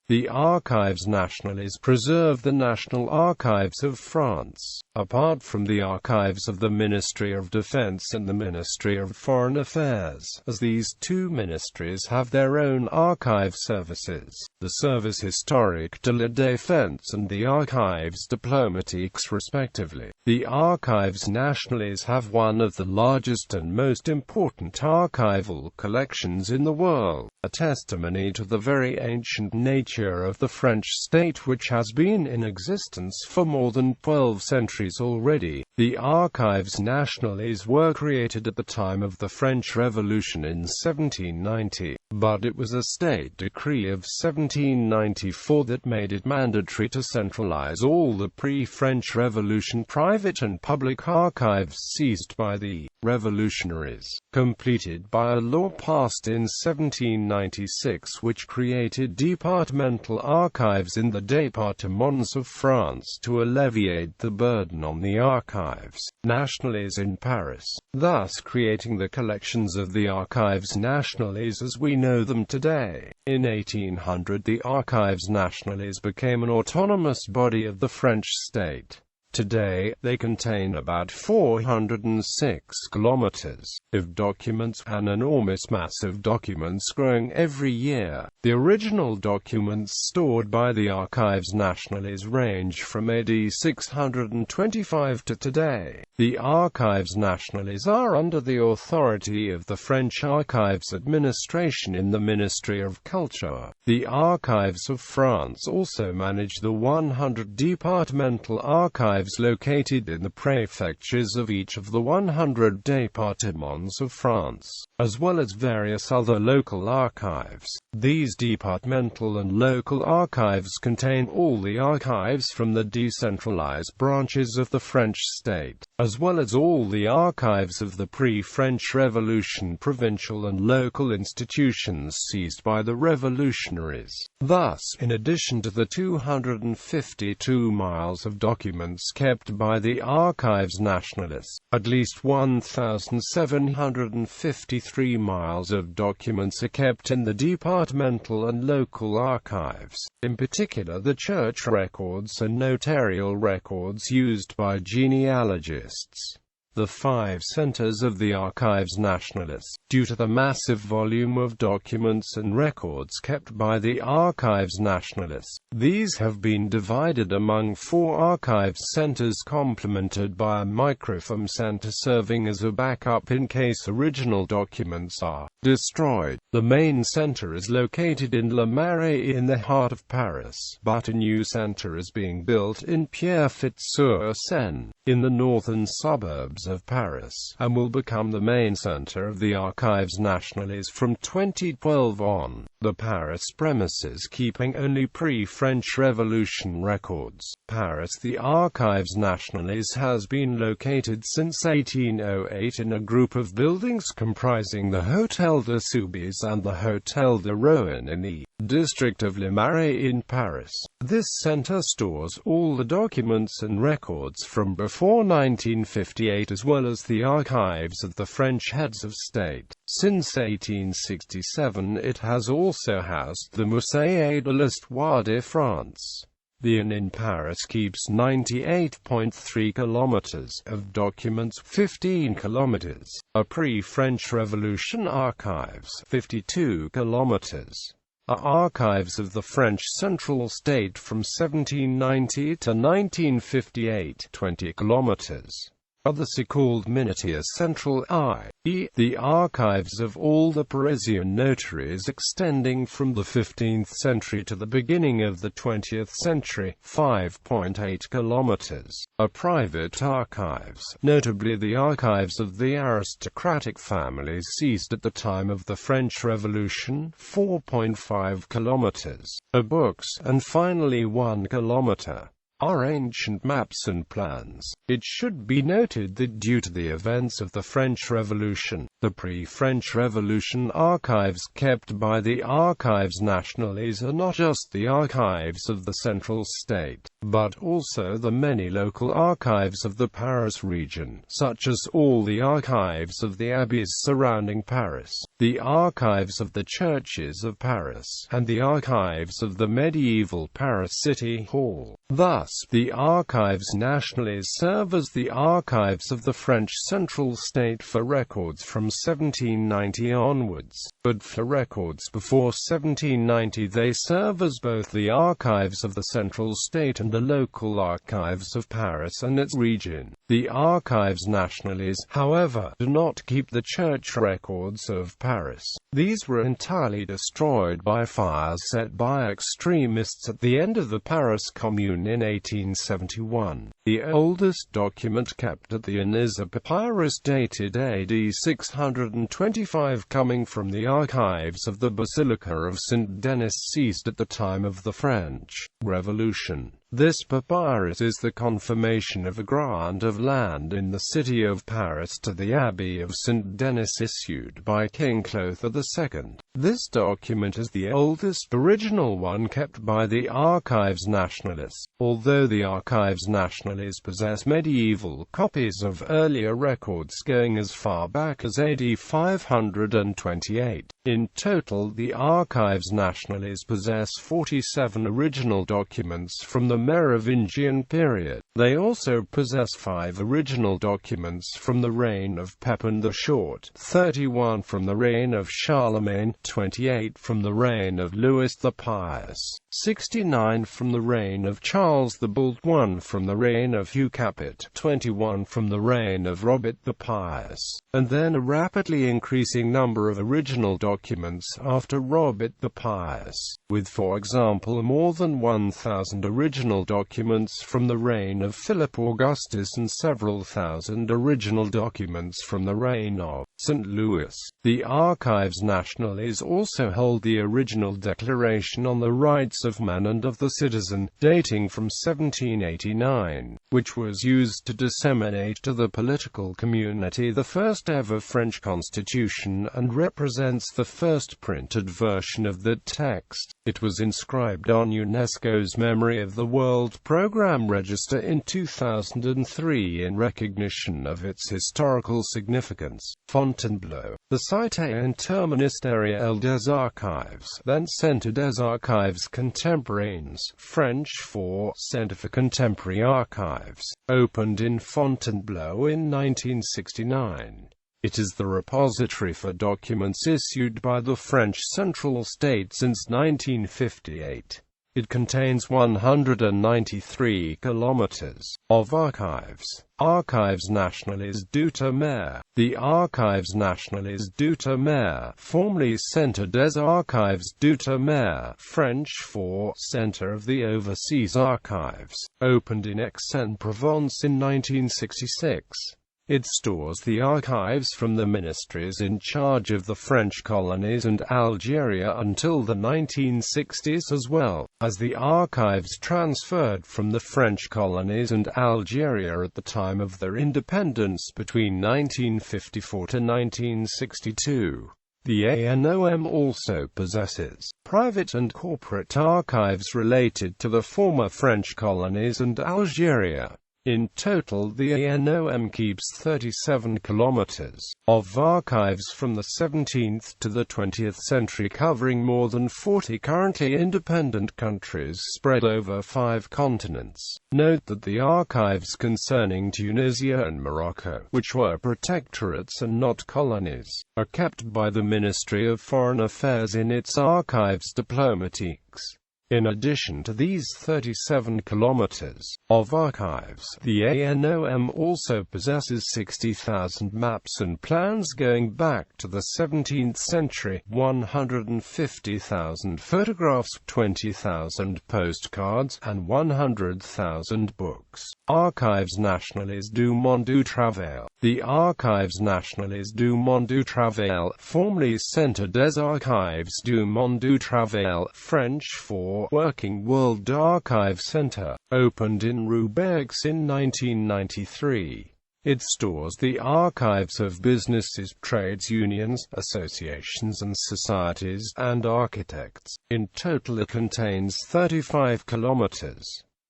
The Archives Nationales preserve the National Archives of France, apart from the archives of the Ministry of Defense and the Ministry of Foreign Affairs, as these two ministries have their own archive services, the Service historique de la défense and the Archives diplomatiques respectively. The Archives Nationales have one of the largest and most important archival collections in the world, a testimony to the very ancient nature of the French state, which has been in existence for more than 12 centuries already. The Archives Nationales were created at the time of the French Revolution in 1790, but it was a state decree of 1794 that made it mandatory to centralize all the pre-French Revolution private and public archives seized by the revolutionaries, completed by a law passed in 1796 which created departmental archives in the départements of France to alleviate the burden on the Archives Nationales in Paris, thus creating the collections of the Archives Nationales as we know them today. In 1800 the Archives Nationales became an autonomous body of the French state. Today, they contain about 406 kilometers of documents, an enormous mass of documents growing every year. The original documents stored by the Archives Nationales range from AD 625 to today. The Archives Nationales are under the authority of the French Archives Administration in the Ministry of Culture. The Archives of France also manage the 100 departmental archives located in the prefectures of each of the 100 départements of France, as well as various other local archives. These departmental and local archives contain all the archives from the decentralized branches of the French state, as well as all the archives of the pre-French Revolution provincial and local institutions seized by the revolutionaries. Thus, in addition to the 252 miles of documents kept by the Archives Nationales, at least 1,753 miles of documents are kept in the departmental and local archives, in particular the church records and notarial records used by genealogists. The 5 centers of the Archives Nationales, due to the massive volume of documents and records kept by the Archives Nationales. These have been divided among 4 archives centers complemented by a microfilm center serving as a backup in case original documents are destroyed. The main center is located in Le Marais in the heart of Paris, but a new center is being built in Pierrefitte-sur-Seine, in the northern suburbs of Paris, and will become the main center of the Archives Nationales from 2012 on. The Paris premises keeping only pre-French Revolution records. Paris. The Archives Nationales has been located since 1808 in a group of buildings comprising the Hôtel de Soubise and the Hôtel de Rouen in the district of Le Marais in Paris. This center stores all the documents and records from before 1958 as well as the archives of the French heads of state. Since 1867 it has also housed the Musée de l'Histoire de France. The Inn in Paris keeps 98.3 kilometers of documents, 15 kilometers, a pre-French Revolution archives, 52 kilometers. Are archives of the French central state from 1790 to 1958, 20 kilometers. Are the so-called miniatures central, i.e., the archives of all the Parisian notaries extending from the 15th century to the beginning of the 20th century, 5.8 kilometers. Are private archives, notably the archives of the aristocratic families seized at the time of the French Revolution, 4.5 kilometers. Are books, and finally 1 kilometer. Are ancient maps and plans. It should be noted that due to the events of the French Revolution, the pre-French Revolution archives kept by the Archives Nationales are not just the archives of the central state, but also the many local archives of the Paris region, such as all the archives of the abbeys surrounding Paris. the Archives of the Churches of Paris, and the Archives of the Medieval Paris City Hall. Thus, the Archives Nationales serve as the archives of the French central state for records from 1790 onwards, but for records before 1790 they serve as both the archives of the central state and the local archives of Paris and its region. The Archives Nationales, however, do not keep the church records of Paris. These were entirely destroyed by fires set by extremists at the end of the Paris Commune in 1871. The oldest document kept at the Inn is a papyrus dated AD 625 coming from the archives of the Basilica of Saint Denis seized at the time of the French Revolution. This papyrus is the confirmation of a grant of land in the city of Paris to the Abbey of Saint Denis issued by King Clothar II. This document is the oldest original one kept by the Archives Nationales, although the Archives Nationales possess medieval copies of earlier records going as far back as AD 528. In total, the Archives Nationales possess 47 original documents from the Merovingian period. They also possess 5 original documents from the reign of Pepin the Short, 31 from the reign of Charlemagne, 28 from the reign of Louis the Pious, 69 from the reign of Charles the Bald, 1 from the reign of Hugh Capet, 21 from the reign of Robert the Pious, and then a rapidly increasing number of original documents after Robert the Pious, with for example more than 1,000 original documents from the reign of Philip Augustus and several thousand original documents from the reign of St. Louis. The Archives Nationales also hold the original Declaration on the Rights of Man and of the Citizen, dating from 1789, which was used to disseminate to the political community the first ever French constitution and represents the first printed version of that text. It was inscribed on UNESCO's Memory of the World Programme Register in 2003 in recognition of its historical significance. Fontainebleau. The Cité interministérielle des Archives, then Centre des Archives Contemporains, French for Centre for Contemporary Archives, opened in Fontainebleau in 1969. It is the repository for documents issued by the French central state since 1958. It contains 193 kilometers of archives. Archives Nationales d'Outre-mer. The Archives Nationales d'Outre-mer, formerly Centre des Archives d'Outre-mer, French for Centre of the Overseas Archives, opened in Aix-en-Provence in 1966. It stores the archives from the ministries in charge of the French colonies and Algeria until the 1960s, as well as the archives transferred from the French colonies and Algeria at the time of their independence between 1954 to 1962. The ANOM also possesses private and corporate archives related to the former French colonies and Algeria. In total, the ANOM keeps 37 kilometers of archives from the 17th to the 20th century, covering more than 40 currently independent countries spread over 5 continents. Note that the archives concerning Tunisia and Morocco, which were protectorates and not colonies, are kept by the Ministry of Foreign Affairs in its archives diplomatiques. In addition to these 37 kilometers of archives, the ANOM also possesses 60,000 maps and plans going back to the 17th century, 150,000 photographs, 20,000 postcards, and 100,000 books. Archives Nationales du Monde du Travail. The Archives Nationales du Monde du Travail, formerly Centre des Archives du Monde du Travail, French for Working World Archive Center, opened in Roubaix in 1993. It stores the archives of businesses, trades unions, associations and societies, and architects. In total it contains 35 kilometers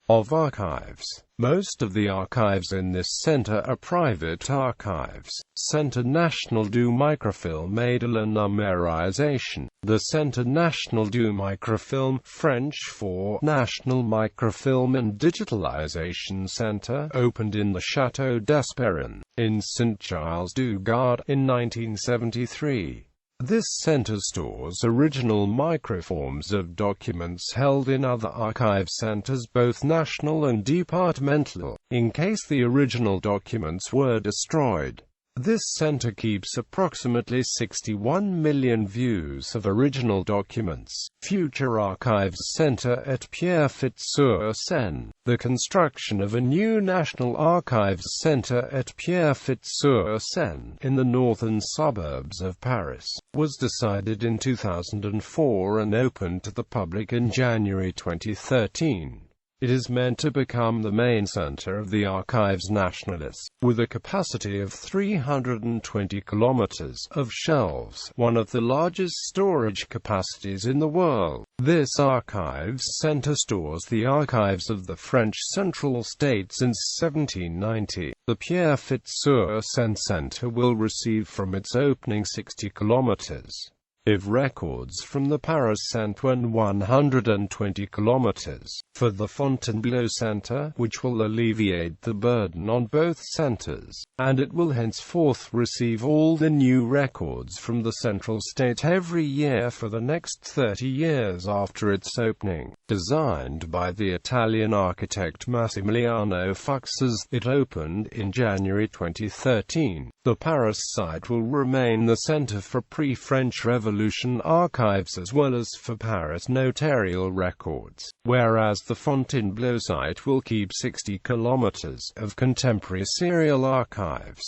of archives. Most of the archives in this center are private archives. Centre National du Microfilm et de la Numérisation. The Centre National du Microfilm, French for National Microfilm and Digitalization Center, opened in the Château d'Esperron, in Saint-Giles-du-Gard, in 1973. This center stores original microforms of documents held in other archive centers, both national and departmental, in case the original documents were destroyed. This center keeps approximately 61 million views of original documents. Future Archives Center at Pierrefitte-sur-Seine. The construction of a new National Archives Center at Pierrefitte-sur-Seine, in the northern suburbs of Paris, was decided in 2004 and opened to the public in January 2013. It is meant to become the main center of the Archives Nationales, with a capacity of 320 kilometers of shelves, one of the largest storage capacities in the world. This Archives Center stores the archives of the French Central State since 1790. The Pierrefitte-sur-Seine Center will receive from its opening 60 kilometers of records from the Paris Centre and 120 kilometers for the Fontainebleau Centre, which will alleviate the burden on both centers, and it will henceforth receive all the new records from the Central State every year for the next 30 years after its opening. Designed by the Italian architect Massimiliano Fuchs, it opened in January 2013. The Paris site will remain the center for pre-French Revolution archives as well as for Paris notarial records, whereas the Fontainebleau site will keep 60 kilometers of contemporary serial archives.